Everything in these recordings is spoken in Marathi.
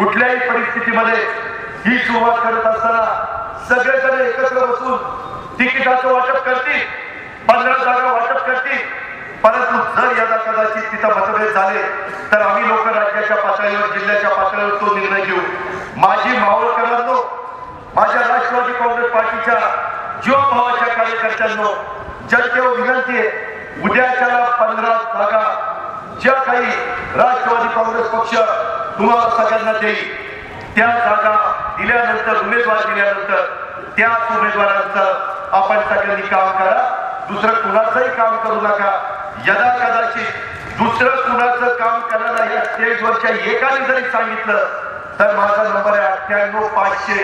कुठल्याही परिस्थितीमध्ये ही सुरुवात करत असताना सगळेजण एकत्र बसून तिकिटाचं वाटप करतील, 15 जागा वाटप करतील. परंतु जर यदा कदाचित तिथं मतभेद झाले तर आम्ही लोक राज्याच्या पातळीवर, जिल्ह्याच्या पातळीवर तो निर्णय घेऊ. माझी मावळकरांनो, माझ्या राष्ट्रवादी काँग्रेस पार्टीच्या जीवभावाच्या कार्यकर्त्यांनो, जनतेवर विनंती आहे, उद्याच्याला 15 जागा ज्या काही राष्ट्रवादी काँग्रेस पक्ष तुम्हाला सगळ्यांना देईल, त्या जागा दिल्यानंतर, उमेदवार दिल्यानंतर त्याच उमेदवारांचं आपण सगळ्यांनी काम करा. दुसरं कुणाचंही काम करू नका. यदा कदाचित दुसरं कुणाचं काम करायला या स्टेजवरच्या एकाने जरी सांगितलं तर माझा नंबर आहे 98 500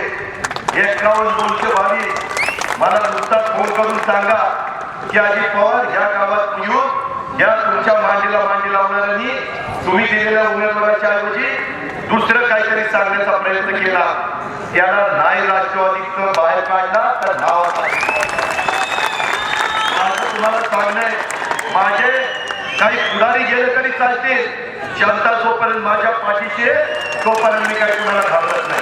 51 222. मला नुसता फोन करून सांगा की अजित पवार ह्या गावात येऊन या तुमच्या मांडीला मांडी लावणाऱ्यांनी तुम्ही दिलेल्या उमेदवाराच्या ऐवजी दुसरं काहीतरी सांगण्याचा प्रयत्न केला, त्याला नाही राष्ट्रवादीचं बाहेर काढला तर नाव. माझं तुम्हाला सांगणं आहे, माझे काही पुढारी गेले तरी चालतील, जनता जोपर्यंत माझ्या पाठीशी आहे तोपर्यंत मी काही कुणाला घाबरत नाही.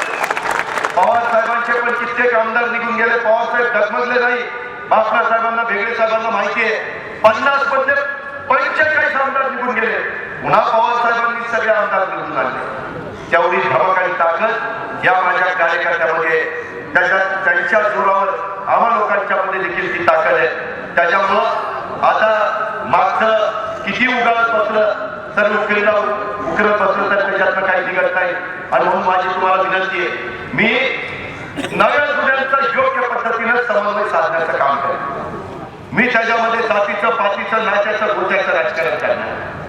पवार साहेबांचे पण कित्येक आमदार निघून गेले, पवार साहेब डगमगले नाही. बापना साहेबांना, भेगडे साहेबांना माहिती आहे, 50 मधले 45 आमदार निघून गेले. पुन्हा पवार साहेबांनी सगळे आमदार निवडून आणले. तेवढी धमक आणि ताकद या माझ्या कार्यकर्त्यामध्ये, त्यांच्या जोरावर आम्हा लोकांच्या मध्ये देखील ती ताकद आहे. त्याच्यामुळं आता मागचं किती उगाळत बसलं तर उकरत बसलं तर त्याच्यातनं काही निघत नाही. आणि म्हणून माझी तुम्हाला विनंती आहे, मी नव्या जुन्यांचा योग्य पद्धतीनं समन्वय साधण्याचं काम करेन. मी त्याच्यामध्ये जातीचं, पातीचं, नात्याचं, गोत्याचं राजकारण करणार.